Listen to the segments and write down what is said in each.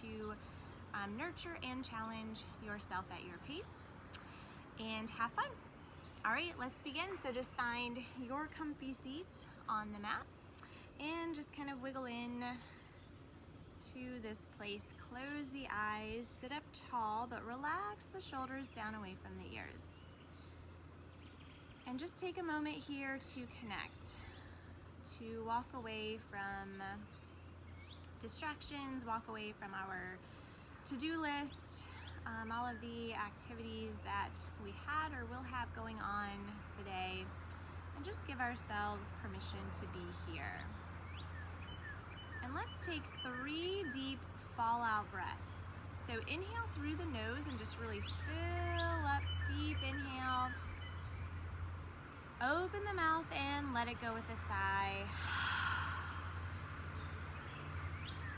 to nurture and challenge yourself at your pace and have fun. All right, let's begin. So just find your comfy seat on the mat and just kind of wiggle in to this place. Close the eyes, sit up tall, but relax the shoulders down away from the ears. And just take a moment here to connect, to walk away from distractions, walk away from our to-do list, all of the activities that we had or will have going on today, and just give ourselves permission to be here. And let's take 3 deep fall-out breaths. So inhale through the nose and just really fill up deep. Inhale. Open the mouth and let it go with a sigh.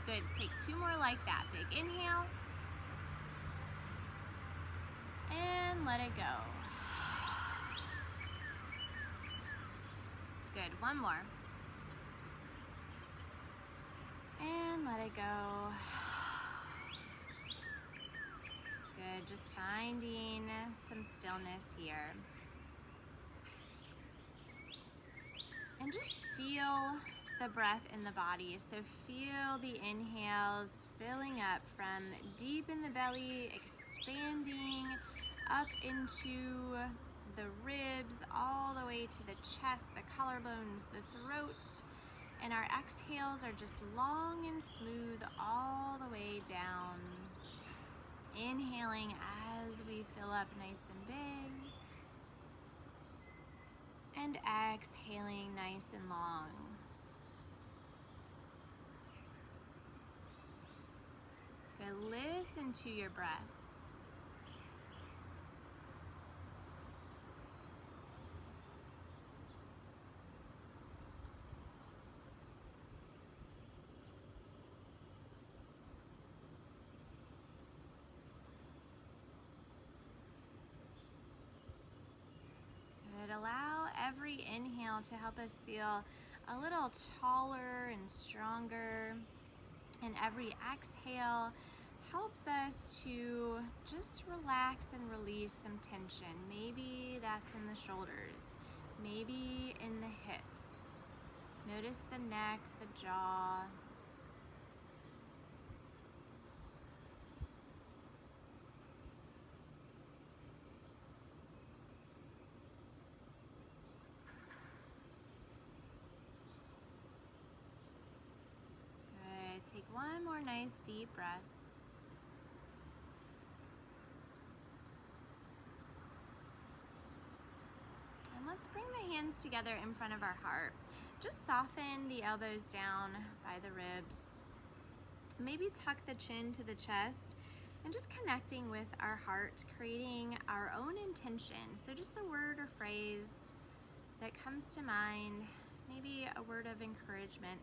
Good. Take 2 more like that. Big inhale. And let it go. Good. 1 more. And let it go. Good. Just finding some stillness here. And just feel the breath in the body. So feel the inhales filling up from deep in the belly, expanding up into the ribs, all the way to the chest, the collarbones, the throat. And our exhales are just long and smooth all the way down. Inhaling as we fill up nice and big. And exhaling nice and long. Good. Listen to your breath. Allow every inhale to help us feel a little taller and stronger, and every exhale helps us to just relax and release some tension. Maybe that's in the shoulders, maybe in the hips. Notice the neck, the jaw. Take 1 more nice deep breath. And let's bring the hands together in front of our heart. Just soften the elbows down by the ribs. Maybe tuck the chin to the chest and just connecting with our heart, creating our own intention. So just a word or phrase that comes to mind, maybe a word of encouragement.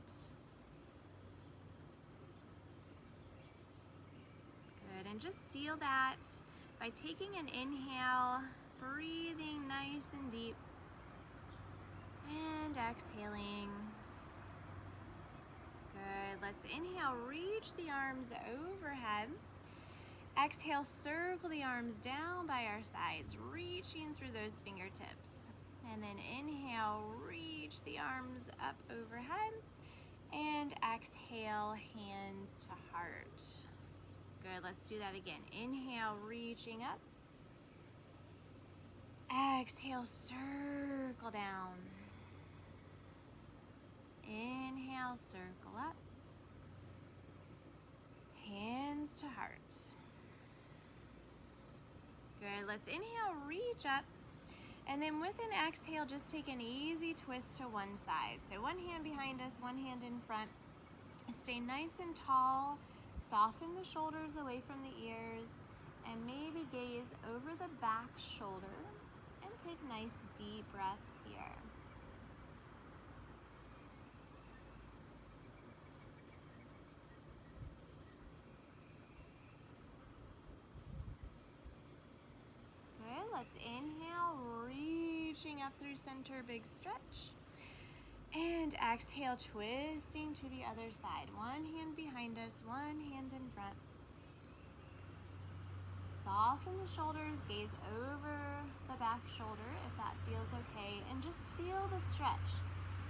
And just seal that by taking an inhale, breathing nice and deep, and exhaling. Good. Let's inhale, reach the arms overhead. Exhale, circle the arms down by our sides, reaching through those fingertips. And then inhale, reach the arms up overhead, and exhale, hands to heart. Good, let's do that again. Inhale, reaching up. Exhale, circle down. Inhale, circle up. Hands to heart. Good, let's inhale, reach up. And then with an exhale, just take an easy twist to one side. So one hand behind us, one hand in front. Stay nice and tall. Soften the shoulders away from the ears, and maybe gaze over the back shoulder and take nice deep breaths here. Good, let's inhale, reaching up through center, big stretch. And exhale, twisting to the other side. One hand behind us, one hand in front. Soften the shoulders, gaze over the back shoulder if that feels okay, and just feel the stretch.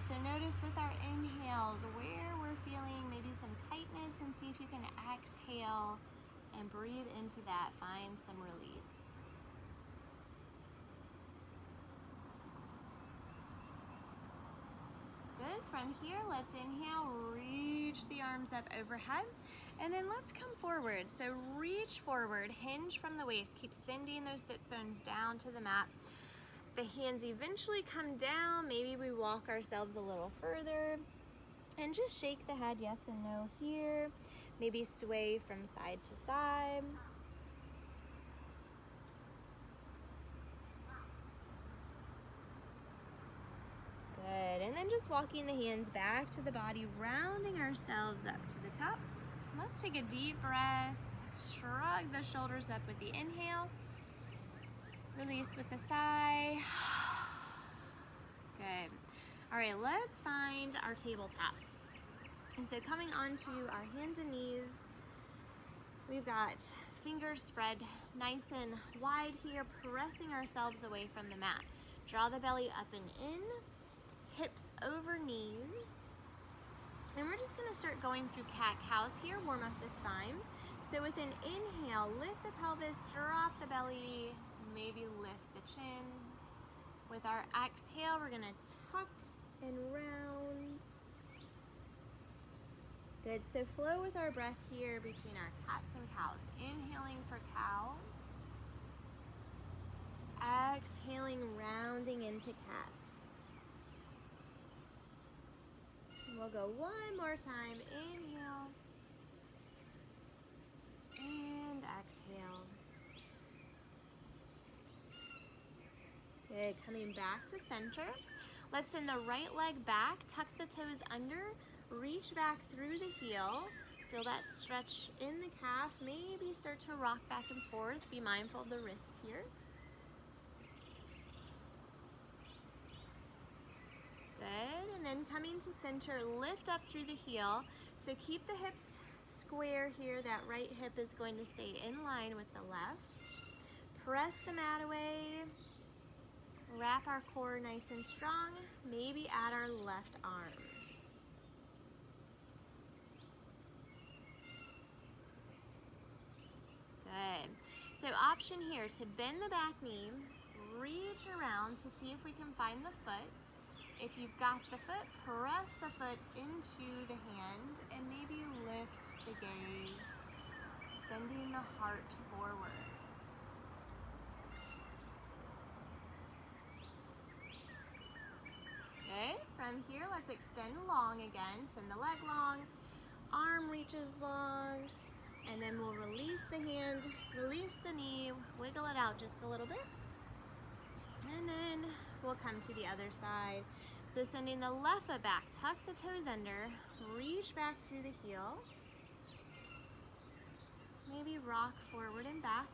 So notice with our inhales where we're feeling maybe some tightness, and see if you can exhale and breathe into that, find some release. Good. From here, let's inhale, reach the arms up overhead, and then let's come forward. So reach forward, hinge from the waist, keep sending those sits bones down to the mat. The hands eventually come down, maybe we walk ourselves a little further, and just shake the head yes and no here. Maybe sway from side to side. Good, and then just walking the hands back to the body, rounding ourselves up to the top. Let's take a deep breath, shrug the shoulders up with the inhale, release with the sigh. Good. All right, let's find our tabletop. And so coming onto our hands and knees, we've got fingers spread nice and wide here, pressing ourselves away from the mat. Draw the belly up and in, hips over knees. And we're just gonna start going through cat-cows here, warm up the spine. So with an inhale, lift the pelvis, drop the belly, maybe lift the chin. With our exhale, we're gonna tuck and round. Good, so flow with our breath here between our cats and cows. Inhaling for cow. Exhaling, rounding into cat. We'll go one more time. Inhale. And exhale. Good, coming back to center. Let's send the right leg back, tuck the toes under, reach back through the heel. Feel that stretch in the calf. Maybe start to rock back and forth. Be mindful of the wrist here. Good, and then coming to center, lift up through the heel. So keep the hips square here. That right hip is going to stay in line with the left. Press the mat away. Wrap our core nice and strong. Maybe add our left arm. Good. So option here to bend the back knee, reach around to see if we can find the foot. If you've got the foot, press the foot into the hand and maybe lift the gaze, sending the heart forward. Good. From here, let's extend long again. Send the leg long, arm reaches long, and then we'll release the hand, release the knee, wiggle it out just a little bit, and then we'll come to the other side. So sending the left foot back, tuck the toes under, reach back through the heel, maybe rock forward and back,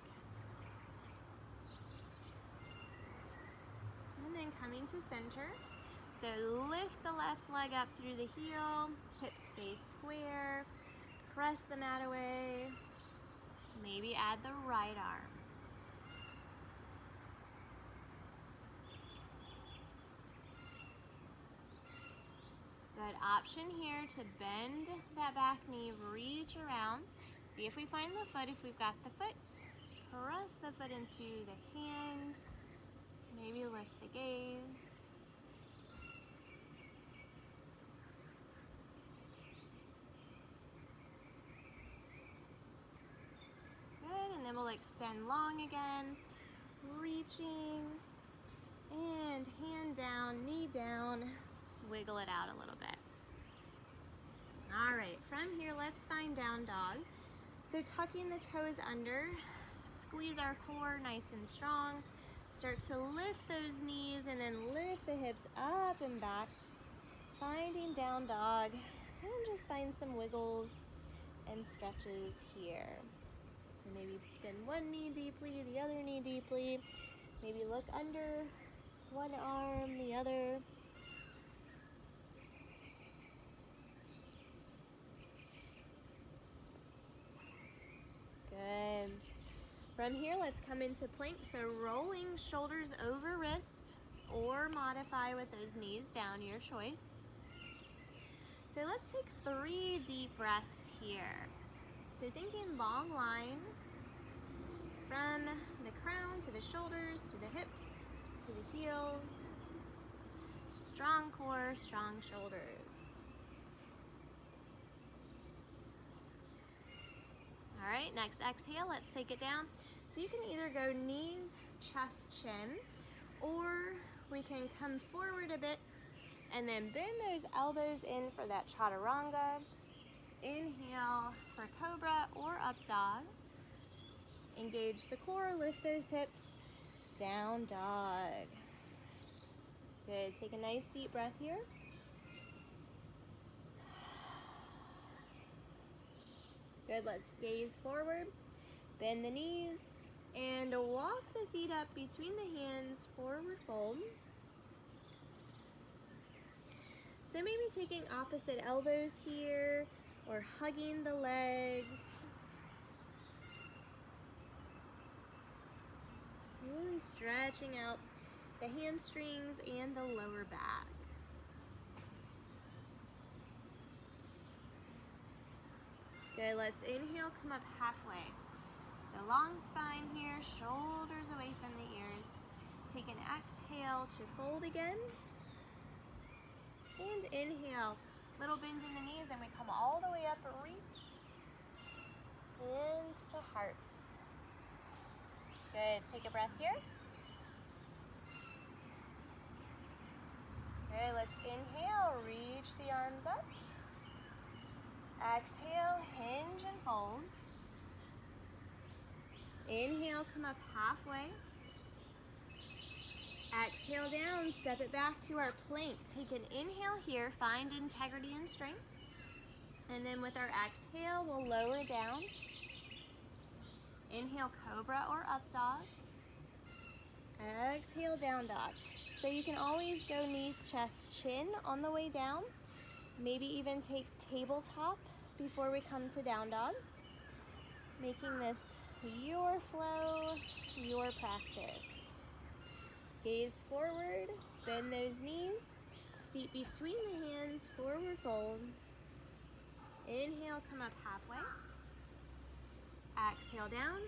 and then coming to center. So lift the left leg up through the heel, hips stay square, press the mat away, maybe add the right arm. Good option here to bend that back knee, reach around, see if we find the foot. If we've got the foot, press the foot into the hand, maybe lift the gaze. Good, and then we'll extend long again, reaching, and hand down, knee down, wiggle it out a little bit. All right, from here, let's find down dog. So tucking the toes under, squeeze our core nice and strong. Start to lift those knees and then lift the hips up and back, finding down dog, and just find some wiggles and stretches here. So maybe bend one knee deeply, the other knee deeply. Maybe look under one arm, the other. From here, let's come into plank. So rolling shoulders over wrist, or modify with those knees down, your choice. So let's take 3 deep breaths here. So thinking long line from the crown to the shoulders, to the hips, to the heels. Strong core, strong shoulders. All right, next exhale, let's take it down. So you can either go knees, chest, chin, or we can come forward a bit and then bend those elbows in for that chaturanga. Inhale for cobra or up dog. Engage the core, lift those hips, down dog. Good, take a nice deep breath here. Good, let's gaze forward, bend the knees, and walk the feet up between the hands, forward fold. So maybe taking opposite elbows here, or hugging the legs. Really stretching out the hamstrings and the lower back. Good, let's inhale, come up halfway. So long spine here, shoulders away from the ears. Take an exhale to fold again. And inhale, little bend in the knees, and we come all the way up, reach. Hands to hearts. Good, take a breath here. Good, let's inhale, reach the arms up. Exhale, hinge and fold. Inhale, come up halfway. Exhale down, step it back to our plank. Take an inhale here, find integrity and strength. And then with our exhale, we'll lower down. Inhale, cobra or up dog. Exhale, down dog. So you can always go knees, chest, chin on the way down. Maybe even take tabletop before we come to down dog. Making this your flow, your practice. Gaze forward, bend those knees, feet between the hands, forward fold. Inhale, come up halfway. Exhale down.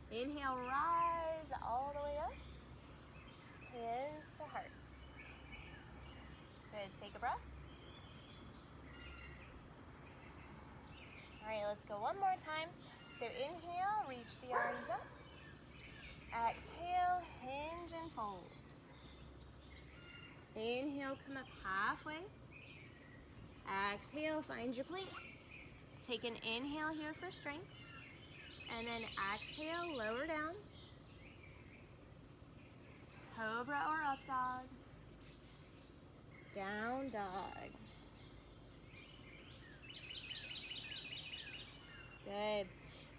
Inhale, rise all the way up. Hands to hearts. Good, take a breath. All right, let's go one more time. So inhale, reach the arms up. Exhale, hinge and fold. Inhale, come up halfway. Exhale, find your plank. Take an inhale here for strength. And then exhale, lower down. Cobra or up dog. Down dog. Good.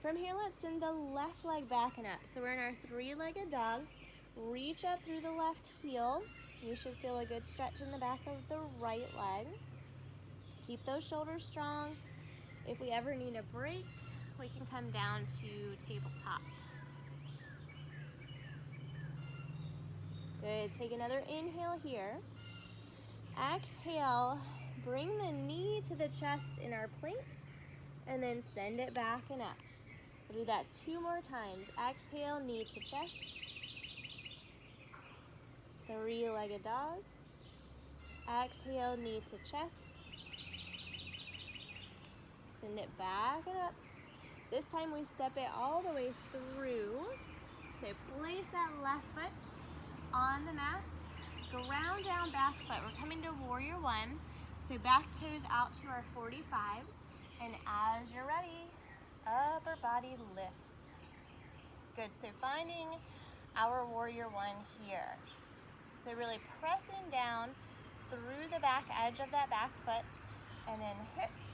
From here, let's send the left leg back and up. So we're in our 3-legged dog. Reach up through the left heel. You should feel a good stretch in the back of the right leg. Keep those shoulders strong. If we ever need a break, we can come down to tabletop. Good, take another inhale here. Exhale, bring the knee to the chest in our plank, and then send it back and up. We'll do that 2 more times. Exhale, knee to chest. 3-legged dog. Exhale, knee to chest. Send it back and up. This time we step it all the way through. So place that left foot on the mat. Ground down back foot. We're coming to warrior 1. So back toes out to our 45. And as you're ready, upper body lifts. Good, so finding our warrior 1 here. So really pressing down through the back edge of that back foot, and then hips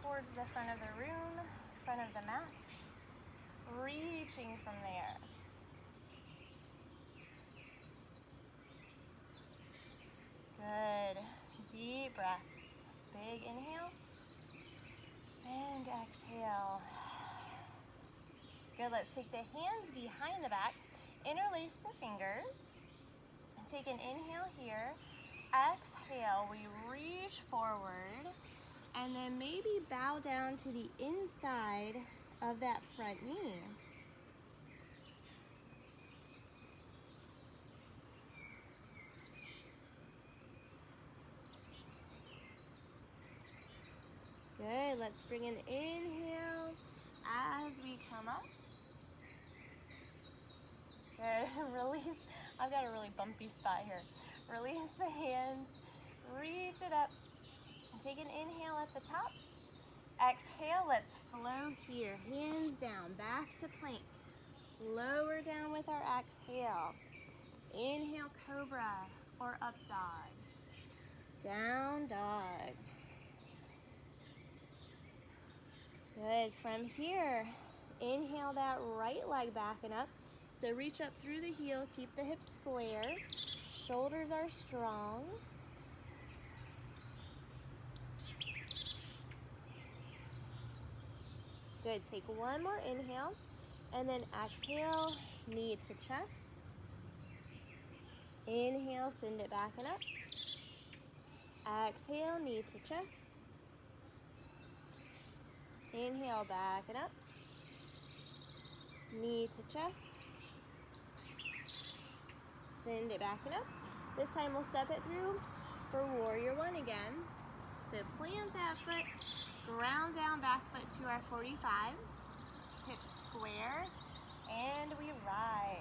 towards the front of the room, front of the mat, reaching from there. Good, deep breaths. Big inhale, and exhale. Good, let's take the hands behind the back, interlace the fingers, take an inhale here, exhale, we reach forward, and then maybe bow down to the inside of that front knee. Good, let's bring an inhale as we come up. Good, release. I've got a really bumpy spot here. Release the hands, reach it up. Take an inhale at the top. Exhale, let's flow here. Hands down, back to plank. Lower down with our exhale. Inhale, cobra or up dog. Down dog. Good, from here, inhale that right leg backing up. So reach up through the heel, keep the hips square. Shoulders are strong. Good, take one more inhale, and then exhale, knee to chest. Inhale, send it back and up. Exhale, knee to chest. Inhale, back and up. Knee to chest. Send it back and up. This time we'll step it through for warrior one again. So plant that foot, ground down back foot to our 45. Hips square, and we rise.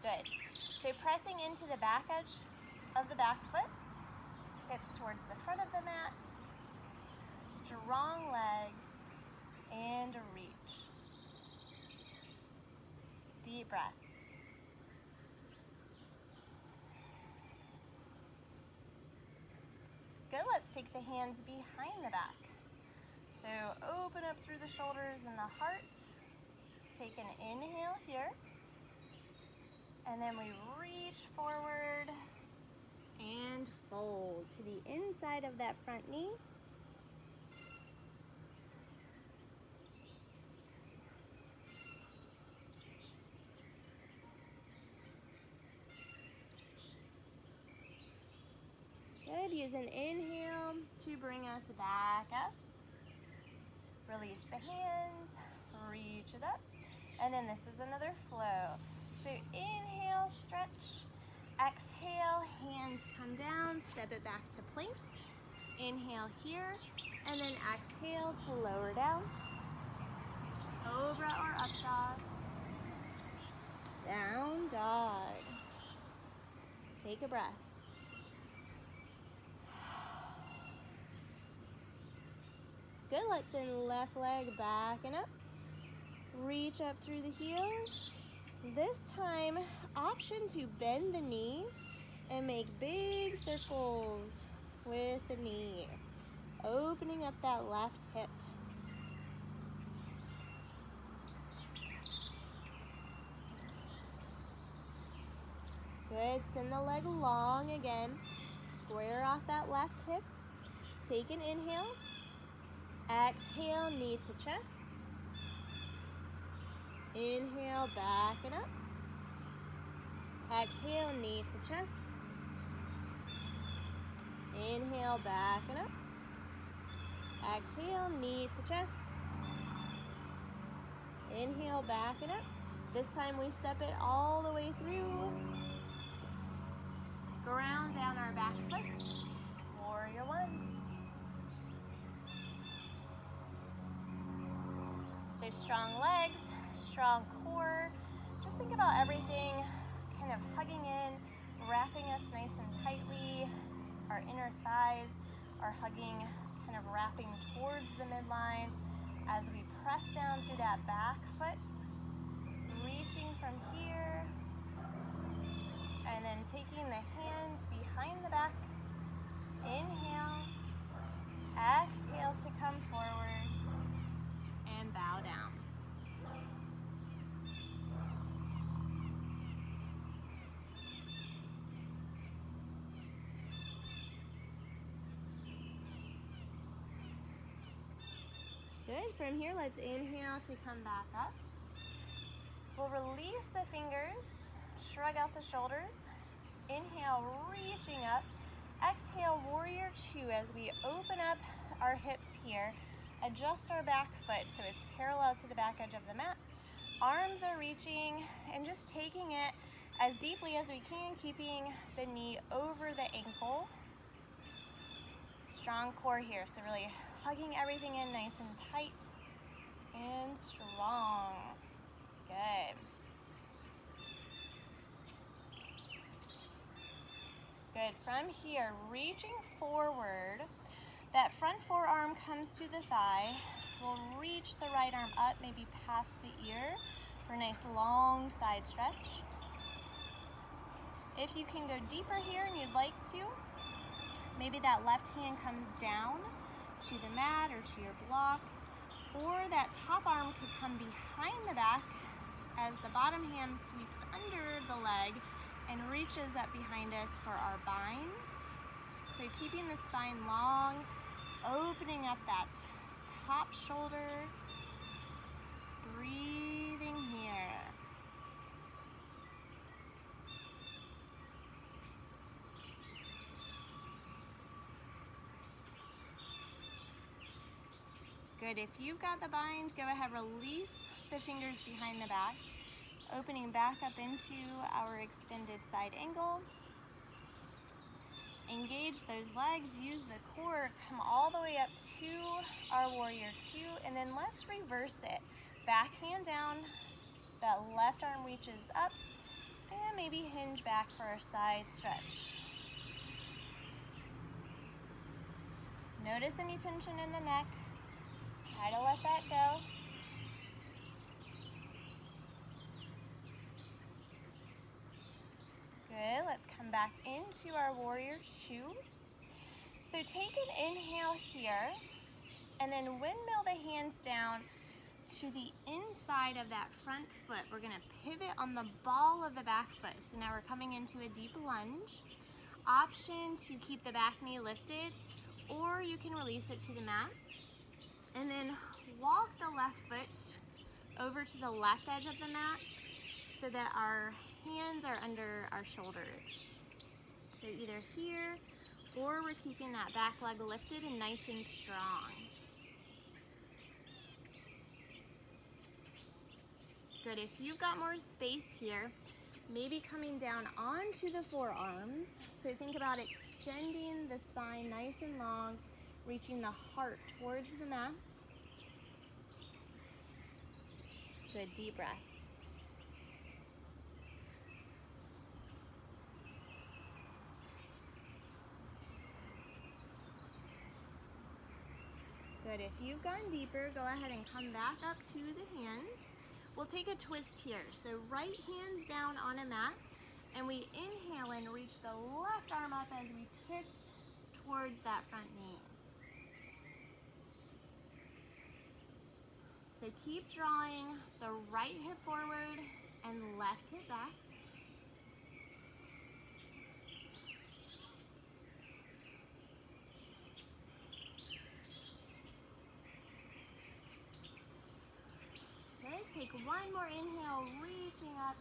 Good. So pressing into the back edge of the back foot, hips towards the front of the mat, strong legs, and reach. Deep breaths. Good, let's take the hands behind the back. So open up through the shoulders and the heart. Take an inhale here. And then we reach forward and fold to the inside of that front knee. Good, use an inhale to bring us back up. Release the hands, reach it up, and then this is another flow. So inhale, stretch, exhale, hands come down, step it back to plank. Inhale here, and then exhale to lower down. Cobra or up dog. Down dog. Take a breath. Good, let's send left leg back and up. Reach up through the heel. This time, option to bend the knee and make big circles with the knee. Opening up that left hip. Good, send the leg long again. Square off that left hip. Take an inhale. Exhale, knee to chest. Inhale, back and up. Exhale, knee to chest. Inhale, back and up. Exhale, knee to chest. Inhale, back and up. This time we step it all the way through. Ground down our back foot. Warrior one. So strong legs, strong core. Just think about everything kind of hugging in, wrapping us nice and tightly. Our inner thighs are hugging, kind of wrapping towards the midline as we press down through that back foot, reaching from here, and then taking the hands behind the back. Inhale, exhale to come forward, and bow down. Good, Good. From here, let's inhale to come back up. We'll release the fingers, shrug out the shoulders. Inhale, reaching up. Exhale, warrior two as we open up our hips here. Adjust our back foot so it's parallel to the back edge of the mat. Arms are reaching and just taking it as deeply as we can, keeping the knee over the ankle. Strong core here, so really hugging everything in nice and tight and strong. Good. Good. From here, reaching forward, that front forearm comes to the thigh. We'll reach the right arm up, maybe past the ear for a nice long side stretch. If you can go deeper here and you'd like to, maybe that left hand comes down to the mat or to your block, or that top arm could come behind the back as the bottom hand sweeps under the leg and reaches up behind us for our bind. So keeping the spine long, opening up that top shoulder, breathing here. Good. If you've got the bind, go ahead, release the fingers behind the back, opening back up into our extended side angle. Engage those legs, use the core, come all the way up to our warrior two, and then let's reverse it. Back hand down, that left arm reaches up, and maybe hinge back for a side stretch. Notice any tension in the neck. Try to let that go. Good, let's come back into our warrior two. So take an inhale here, and then windmill the hands down to the inside of that front foot. We're gonna pivot on the ball of the back foot. So now we're coming into a deep lunge. Option to keep the back knee lifted, or you can release it to the mat. And then walk the left foot over to the left edge of the mat so that our hands are under our shoulders. So either here, or we're keeping that back leg lifted and nice and strong. Good. If you've got more space here, maybe coming down onto the forearms. So think about extending the spine nice and long, reaching the heart towards the mat. Good, deep breaths. Good, if you've gone deeper, go ahead and come back up to the hands. We'll take a twist here. So right hands down on a mat, and we inhale and reach the left arm up as we twist towards that front knee. So keep drawing the right hip forward and left hip back. Okay, take one more inhale, reaching up,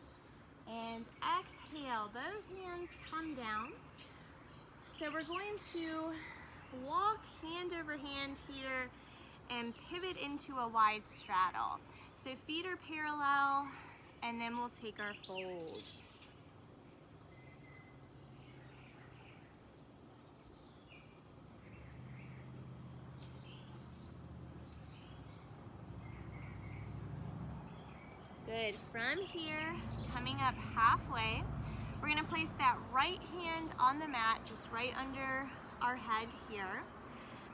and exhale. Both hands come down. So we're going to walk hand over hand here and pivot into a wide straddle. So feet are parallel, and then we'll take our fold. Good. From here, coming up halfway, we're going to place that right hand on the mat, just right under our head here.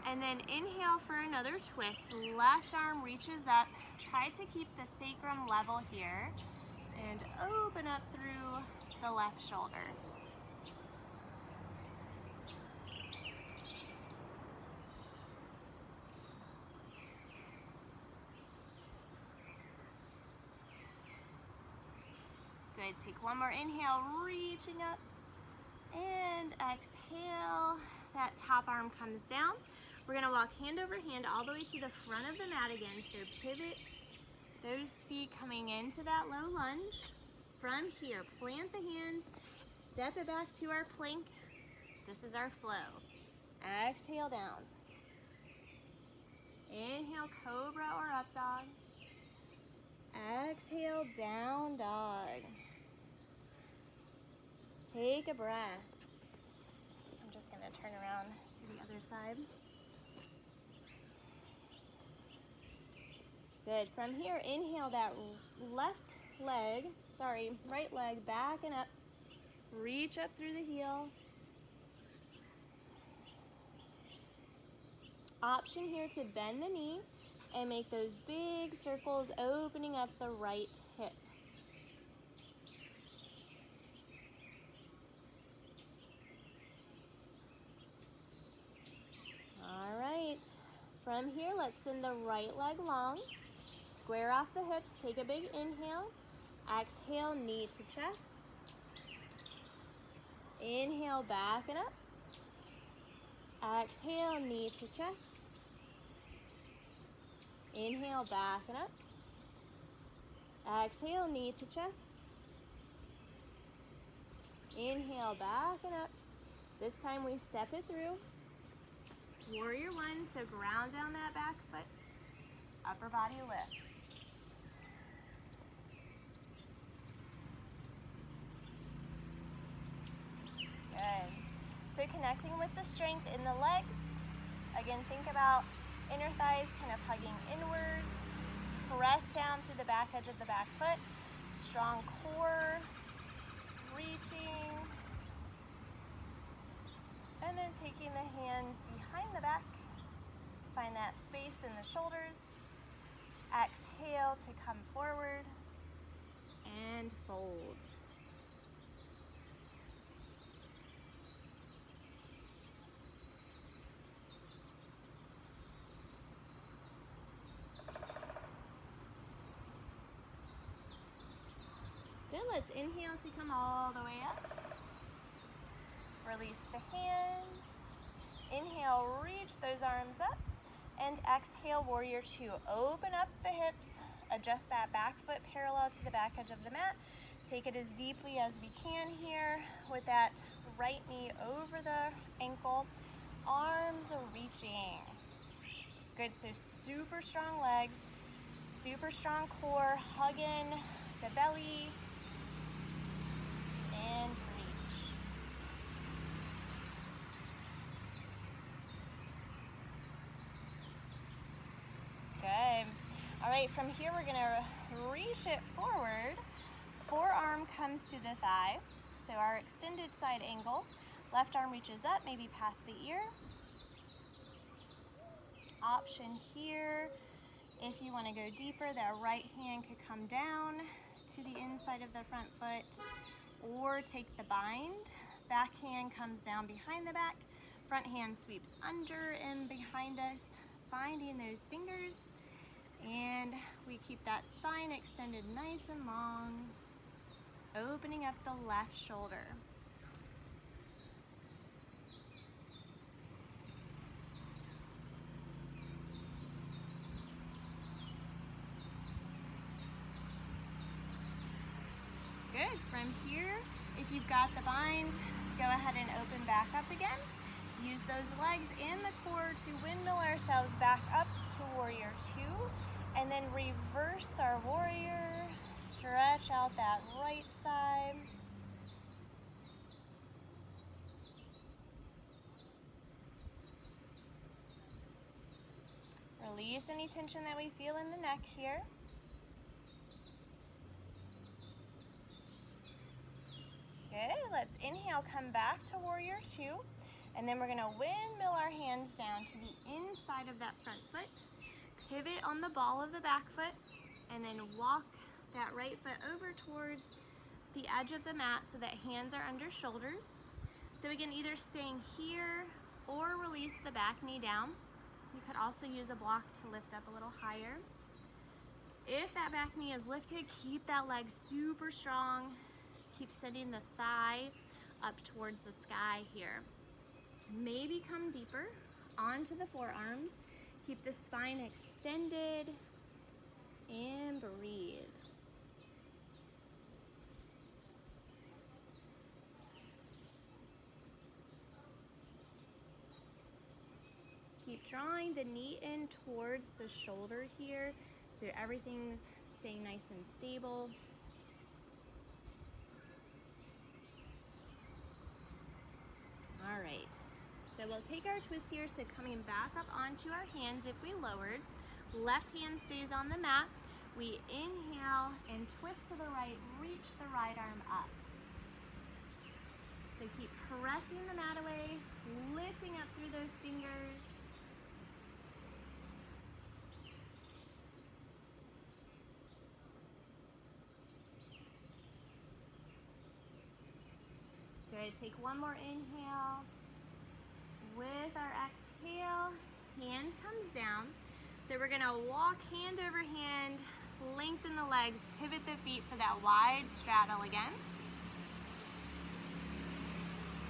And then inhale for another twist. Left arm reaches up. Try to keep the sacrum level here. And open up through the left shoulder. Good. Take one more inhale, reaching up. And exhale. That top arm comes down. We're gonna walk hand over hand all the way to the front of the mat again. So pivot those feet coming into that low lunge. From here, plant the hands, step it back to our plank. This is our flow. Exhale down. Inhale, cobra or up dog. Exhale, down dog. Take a breath. I'm just gonna turn around to the other side. Good. From here, inhale that right leg back and up. Reach up through the heel. Option here to bend the knee and make those big circles, opening up the right hip. All right. From here, let's send the right leg long. Square off the hips, take a big inhale. Exhale, knee to chest. Inhale, back and up. Exhale, knee to chest. Inhale, back and up. Exhale, knee to chest. Inhale, back and up. This time we step it through. Warrior one, so ground down that back foot. Upper body lifts. Good. So connecting with the strength in the legs. Again, think about inner thighs kind of hugging inwards. Press down through the back edge of the back foot. Strong core, reaching. And then taking the hands behind the back. Find that space in the shoulders. Exhale to come forward and fold. Good, let's inhale to come all the way up. Release the hands. Inhale, reach those arms up. And exhale, warrior two. Open up the hips. Adjust that back foot parallel to the back edge of the mat. Take it as deeply as we can here with that right knee over the ankle. Arms are reaching. Good, so super strong legs, super strong core, hugging the belly. And reach. Good. All right, from here we're gonna reach it forward. Forearm comes to the thigh. So our extended side angle. Left arm reaches up, maybe past the ear. Option here, if you want to go deeper, that right hand could come down to the inside of the front foot. Or take the bind. Back hand comes down behind the back. Front hand sweeps under and behind us, finding those fingers. And we keep that spine extended nice and long, opening up the left shoulder. Good. From here, if you've got the bind, go ahead and open back up again. Use those legs and the core to windmill ourselves back up to warrior two. And then reverse our warrior. Stretch out that right side. Release any tension that we feel in the neck here. Good, let's inhale, come back to warrior two, and then we're gonna windmill our hands down to the inside of that front foot, pivot on the ball of the back foot, and then walk that right foot over towards the edge of the mat so that hands are under shoulders. So again, either staying here or release the back knee down. You could also use a block to lift up a little higher. If that back knee is lifted, keep that leg super strong. Keep sending the thigh up towards the sky here. Maybe come deeper. onto the forearms. Keep the spine extended and breathe. Keep drawing the knee in towards the shoulder here so everything's staying nice and stable. All right, so we'll take our twist here, so coming back up onto our hands if we lowered. Left hand stays on the mat. We inhale and twist to the right, reach the right arm up. So keep pressing the mat away, lifting up through those fingers. Good, take one more inhale. With our exhale, hand comes down. So we're gonna walk hand over hand, lengthen the legs, pivot the feet for that wide straddle again.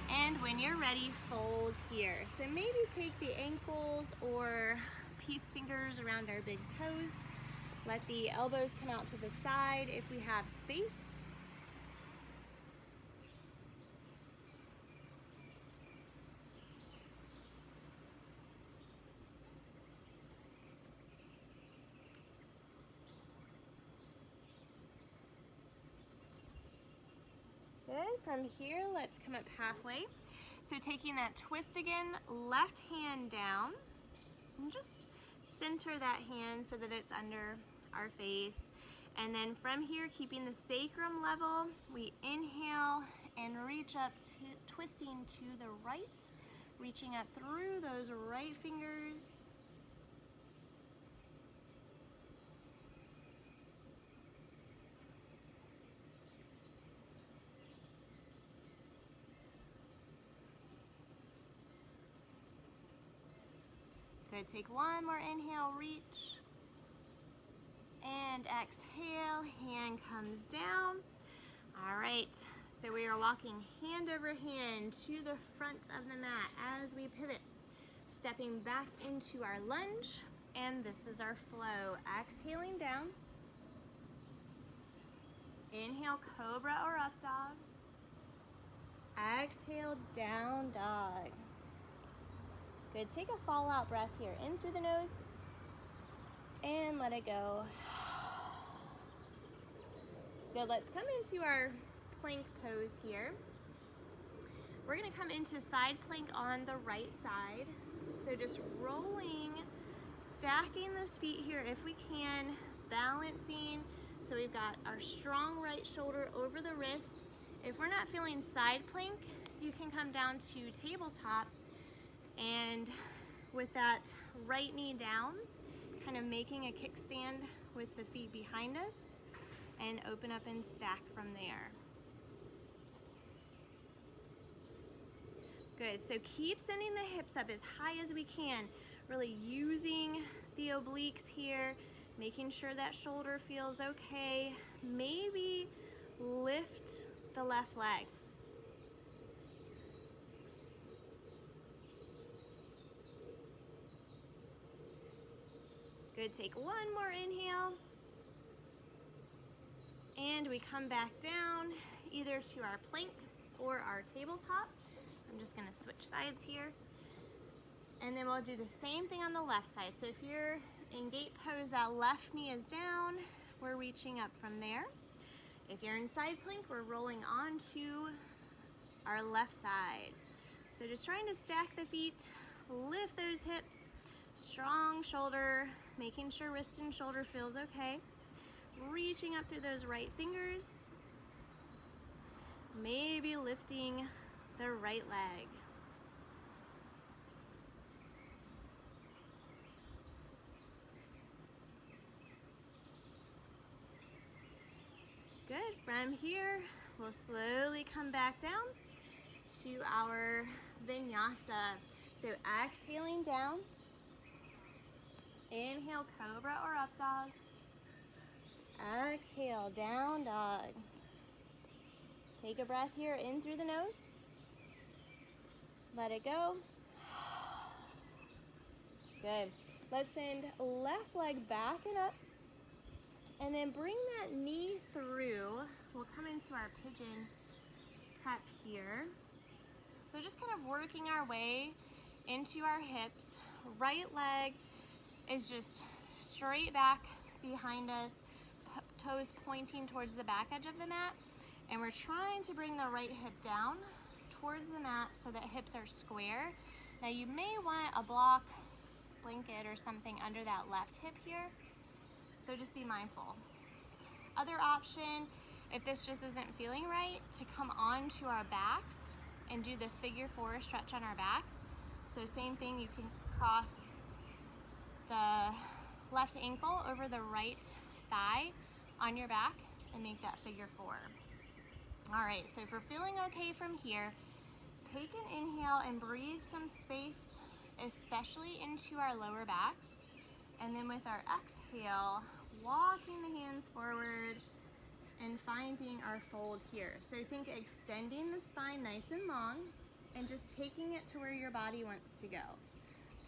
And when you're ready, fold here. So maybe take the ankles or peace fingers around our big toes. Let the elbows come out to the side if we have space. Good, from here, let's come up halfway. So taking that twist again, left hand down, and just center that hand so that it's under our face. And then from here, keeping the sacrum level, we inhale and reach up, twisting to the right, reaching up through those right fingers. Good, take one more inhale, reach. And exhale, hand comes down. All right, so we are walking hand over hand to the front of the mat as we pivot. Stepping back into our lunge, and this is our flow. Exhaling down. Inhale, cobra or up dog. Exhale, down dog. Good, take a fall out breath here. In through the nose, and let it go. Good, let's come into our plank pose here. We're gonna come into side plank on the right side. So just rolling, stacking those feet here if we can, balancing. So we've got our strong right shoulder over the wrist. If we're not feeling side plank, you can come down to tabletop, and with that right knee down, kind of making a kickstand with the feet behind us, and open up and stack from there. Good, so keep sending the hips up as high as we can, really using the obliques here, making sure that shoulder feels okay. Maybe lift the left leg. Good, take one more inhale. And we come back down either to our plank or our tabletop. I'm just gonna switch sides here. And then we'll do the same thing on the left side. So if you're in gate pose, that left knee is down, we're reaching up from there. If you're in side plank, we're rolling onto our left side. So just trying to stack the feet, lift those hips, strong shoulder, making sure wrist and shoulder feels okay. Reaching up through those right fingers, maybe lifting the right leg. Good, from here, we'll slowly come back down to our vinyasa. So exhaling down, inhale, cobra or up dog. Exhale, down dog. Take a breath here in through the nose. Let it go. Good. Let's send left leg back and up. And then bring that knee through. We'll come into our pigeon prep here. So just kind of working our way into our hips. Right leg is just straight back behind us, toes pointing towards the back edge of the mat. And we're trying to bring the right hip down towards the mat so that hips are square. Now you may want a block, blanket, or something under that left hip here. So just be mindful. Other option, if this just isn't feeling right, to come onto our backs and do the figure 4 stretch on our backs. So same thing, you can cross the left ankle over the right thigh on your back and make that figure 4. All right, so if we're feeling okay from here, take an inhale and breathe some space, especially into our lower backs. And then with our exhale, walking the hands forward and finding our fold here. So think extending the spine nice and long and just taking it to where your body wants to go.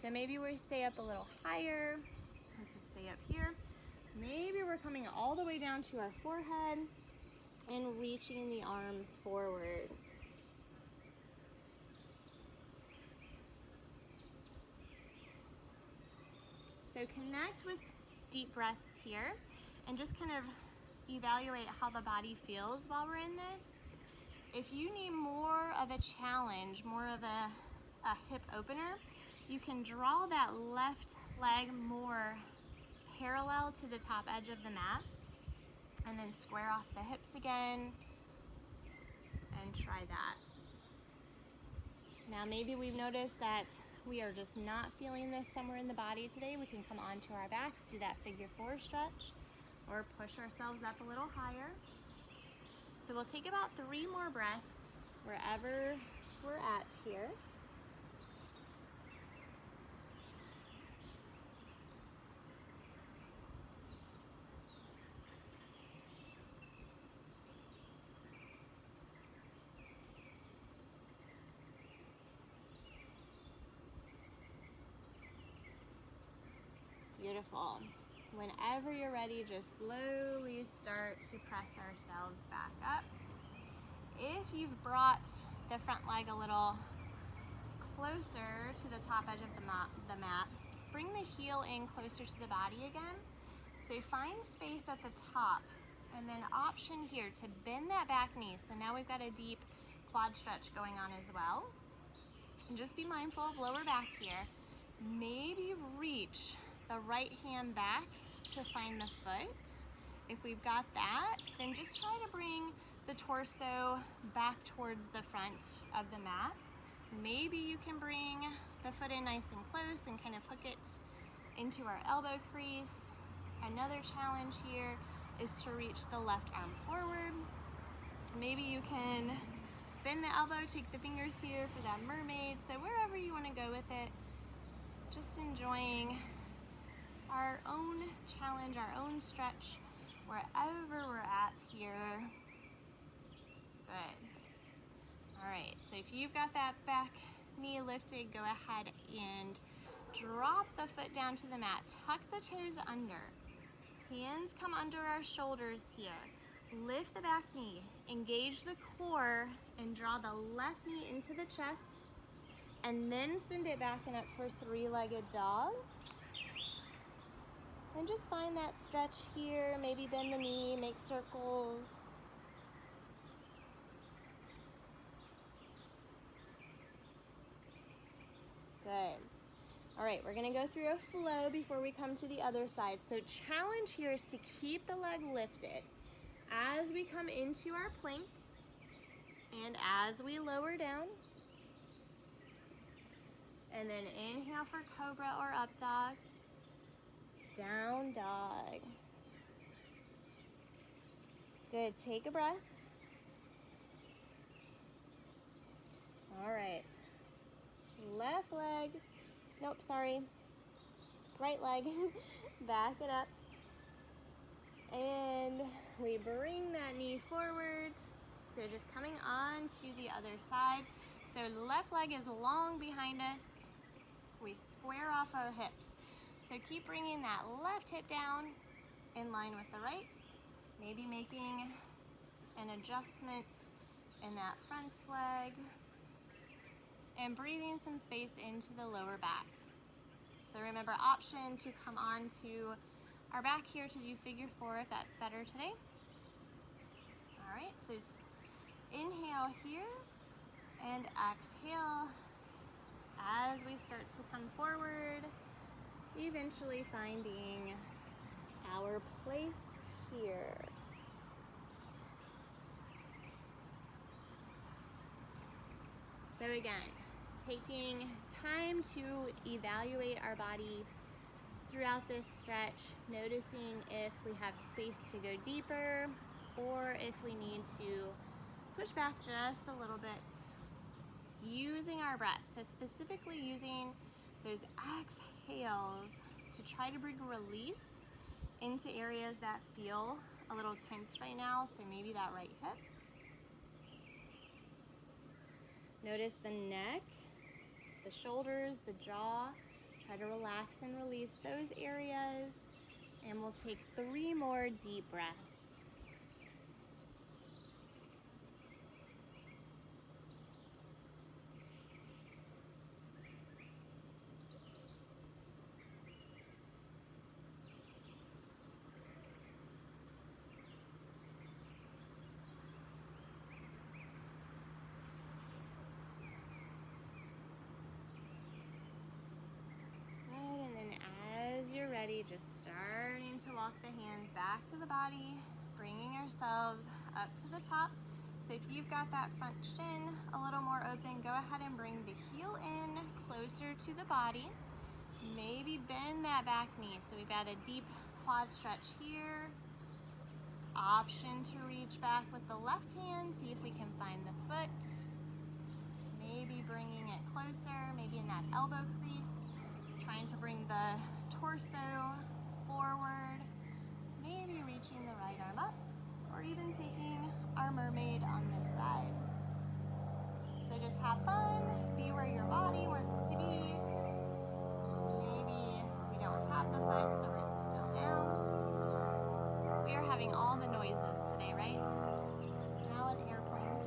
So maybe we stay up a little higher. We could stay up here. Maybe we're coming all the way down to our forehead and reaching the arms forward. So connect with deep breaths here and just kind of evaluate how the body feels while we're in this. If you need more of a challenge, more of a hip opener, you can draw that left leg more parallel to the top edge of the mat and then square off the hips again and try that. Now maybe we've noticed that we are just not feeling this somewhere in the body today. We can come onto our backs, do that figure 4 stretch, or push ourselves up a little higher. So we'll take about 3 more breaths wherever we're at here. Beautiful. Whenever you're ready, just slowly start to press ourselves back up. If you've brought the front leg a little closer to the top edge of the mat, bring the heel in closer to the body again. So find space at the top, and then option here to bend that back knee. So now we've got a deep quad stretch going on as well. And just be mindful of lower back here. Maybe reach the right hand back to find the foot. If we've got that, then just try to bring the torso back towards the front of the mat. Maybe you can bring the foot in nice and close and kind of hook it into our elbow crease. Another challenge here is to reach the left arm forward. Maybe you can bend the elbow, take the fingers here for that mermaid. So wherever you want to go with it, just enjoying our own challenge, our own stretch, wherever we're at here. Good. All right, so if you've got that back knee lifted, go ahead and drop the foot down to the mat. Tuck the toes under. Hands come under our shoulders here. Lift the back knee, engage the core, and draw the left knee into the chest, and then send it back and up for 3-legged dog. And just find that stretch here, maybe bend the knee, make circles. Good. All right, we're gonna go through a flow before we come to the other side. So challenge here is to keep the leg lifted as we come into our plank and as we lower down. And then inhale for cobra or up dog. Down dog. Good, take a breath. All right. Left leg, nope, sorry. Right leg, back it up. And we bring that knee forward. So just coming on to the other side. So left leg is long behind us. We squat square off our hips. So keep bringing that left hip down in line with the right, maybe making an adjustment in that front leg, and breathing some space into the lower back. So remember, option to come onto our back here to do figure 4 if that's better today. All right, so inhale here and exhale as we start to come forward, eventually finding our place here. So again, taking time to evaluate our body throughout this stretch, noticing if we have space to go deeper or if we need to push back just a little bit, using our breath. So specifically using those exhales to try to bring release into areas that feel a little tense right now. So maybe that right hip. Notice the neck, the shoulders, the jaw. Try to relax and release those areas. And we'll take 3 more deep breaths. Just starting to walk the hands back to the body, bringing ourselves up to the top. So if you've got that front shin a little more open, go ahead and bring the heel in closer to the body. Maybe bend that back knee. So we've got a deep quad stretch here. Option to reach back with the left hand, see if we can find the foot. Maybe bringing it closer, maybe in that elbow crease. Trying to bring the torso forward, maybe reaching the right arm up, or even taking our mermaid on this side. So just have fun, be where your body wants to be. Maybe we don't have the foot, so it's still down. We are having all the noises today, right? Now an airplane.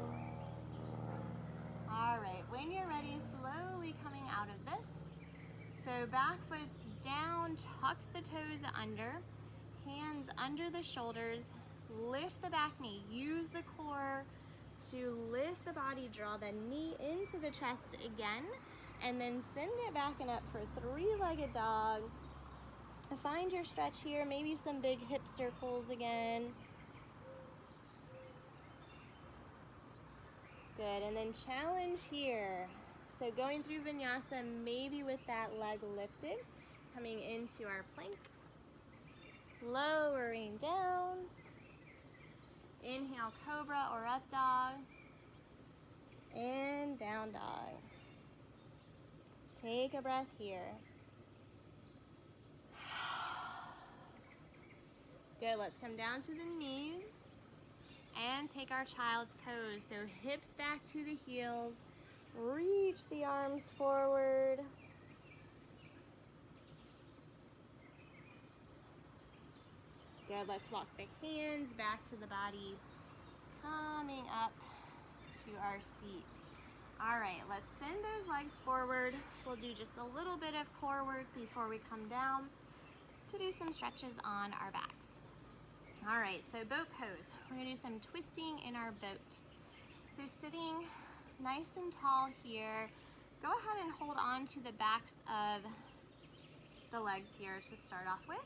All right, when you're ready, slowly coming out of this. So back foot's down, tuck the toes under, hands under the shoulders, lift the back knee, use the core to lift the body, draw the knee into the chest again, and then send it back and up for 3-legged dog. Find your stretch here, maybe some big hip circles again. Good, and then challenge here. So going through vinyasa, maybe with that leg lifted, coming into our plank, lowering down, inhale cobra or up dog, and down dog. Take a breath here. Good, let's come down to the knees and take our child's pose. So hips back to the heels, reach the arms forward. Good, let's walk the hands back to the body, coming up to our seat. All right, let's send those legs forward. We'll do just a little bit of core work before we come down to do some stretches on our backs. All right, so boat pose. We're gonna do some twisting in our boat. So sitting nice and tall here, go ahead and hold on to the backs of the legs here to start off with.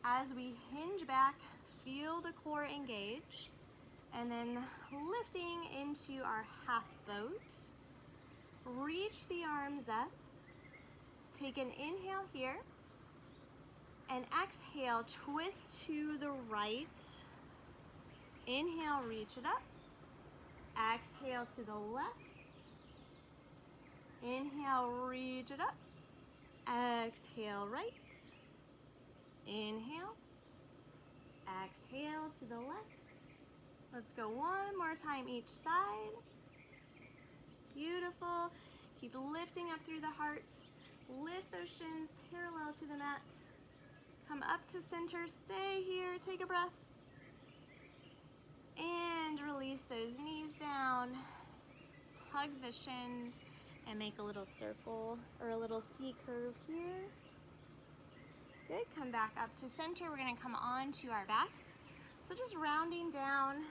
As we hinge back, feel the core engage, and then lifting into our half boat. Reach the arms up, take an inhale here, and exhale, twist to the right. Inhale, reach it up. Exhale to the left. Inhale, reach it up. Exhale, right. Inhale. Exhale to the left. Let's go one more time each side. Beautiful. Keep lifting up through the heart. Lift those shins parallel to the mat. Come up to center, stay here, take a breath. And release those knees down. Hug the shins and make a little circle or a little C curve here. Good, come back up to center. We're gonna come on to our backs. So just rounding down,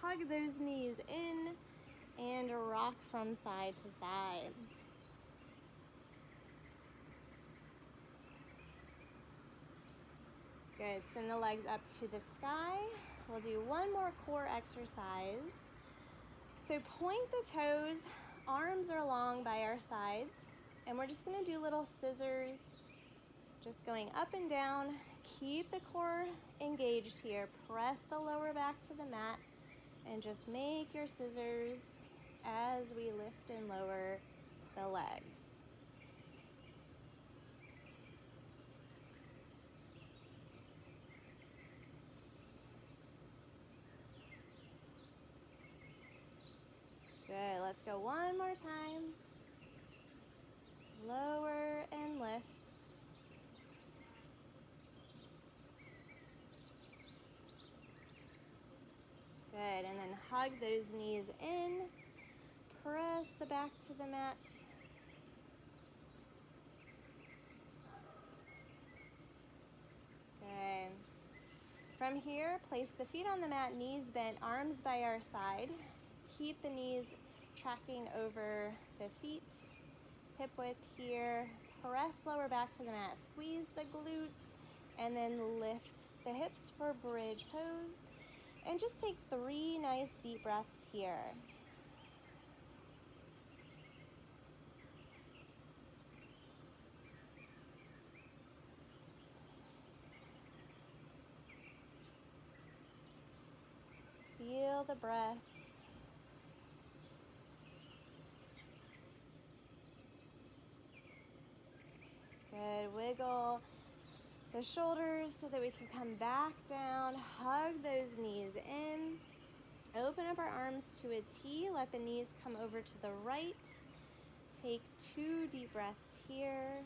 hug those knees in and rock from side to side. Good, send the legs up to the sky. We'll do one more core exercise. So point the toes, arms are along by our sides, and we're just gonna do little scissors, just going up and down. Keep the core engaged here. Press the lower back to the mat, and just make your scissors as we lift and lower the legs. Good, let's go one more time. Lower and lift. Good, and then hug those knees in. Press the back to the mat. Good. From here, place the feet on the mat, knees bent, arms by our side. Keep the knees tracking over the feet. Hip width here. Press lower back to the mat. Squeeze the glutes and then lift the hips for bridge pose. And just take 3 nice deep breaths here. Feel the breath. Good, wiggle the shoulders so that we can come back down. Hug those knees in. Open up our arms to a T. Let the knees come over to the right. Take 2 deep breaths here.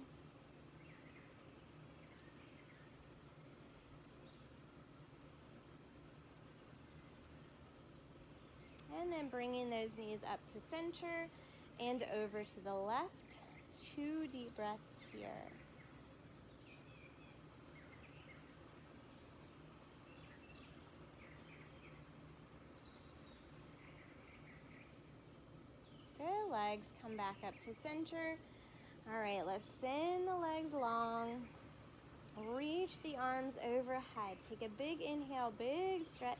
And then bringing those knees up to center and over to the left. 2 deep breaths here. Good, legs come back up to center. All right, let's send the legs long. Reach the arms overhead. Take a big inhale, big stretch.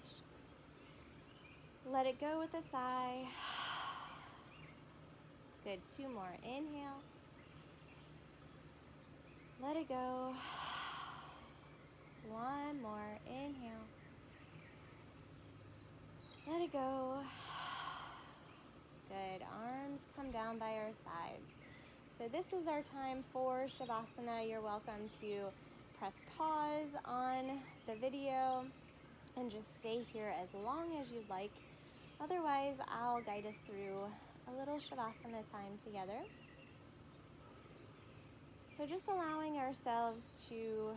Let it go with a sigh. Good, 2 more. Inhale. Let it go. 1 more. Inhale. Let it go. Good. Arms come down by our sides. So this is our time for Shavasana. You're welcome to press pause on the video and just stay here as long as you'd like. Otherwise, I'll guide us through a little Shavasana time together. So just allowing ourselves to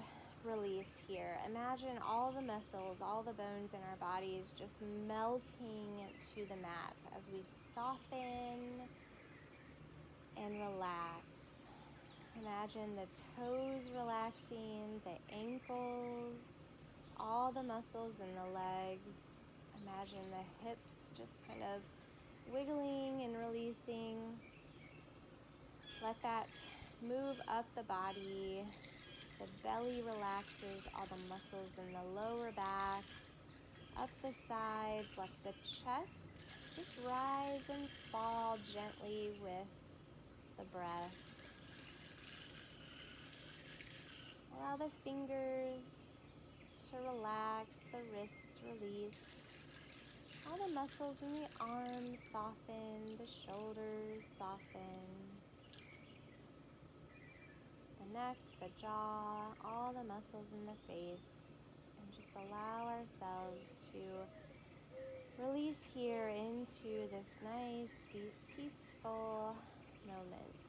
release here. Imagine all the muscles, all the bones in our bodies just melting to the mat as we soften and relax. Imagine the toes relaxing, the ankles, all the muscles in the legs. Imagine the hips just kind of wiggling and releasing. Let that move up the body. The belly relaxes, all the muscles in the lower back, up the sides. Let the chest just rise and fall gently with the breath. Allow the fingers to relax, the wrists release. All the muscles in the arms soften, the shoulders soften. The neck, the jaw, all the muscles in the face. And just allow ourselves to release here into this nice, peaceful moment.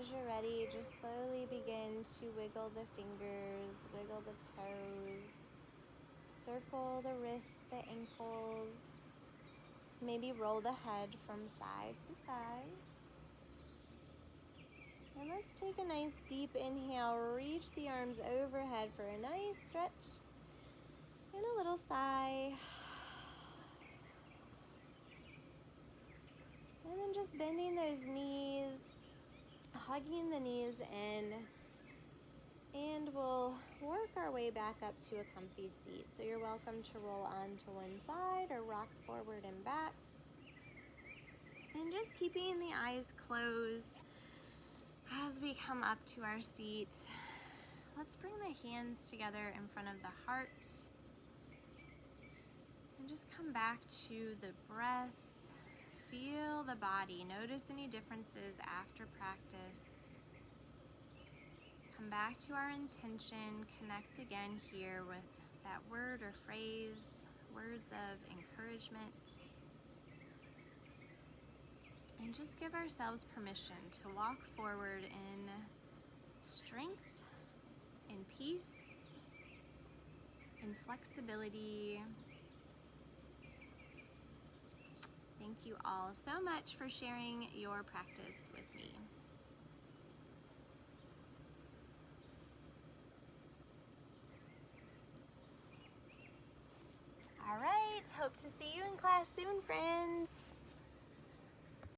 as you're ready, just slowly begin to wiggle the fingers, wiggle the toes, circle the wrists, the ankles. Maybe roll the head from side to side. And let's take a nice deep inhale, reach the arms overhead for a nice stretch. And a little sigh. And then just bending those knees, hugging the knees in. And we'll work our way back up to a comfy seat. So you're welcome to roll onto one side or rock forward and back. And just keeping the eyes closed as we come up to our seat. Let's bring the hands together in front of the heart. And just come back to the breath. Feel the body. Notice any differences after practice. Come back to our intention. Connect again here with that word or phrase, words of encouragement. And just give ourselves permission to walk forward in strength, in peace, in flexibility. Thank you all so much for sharing your practice with me.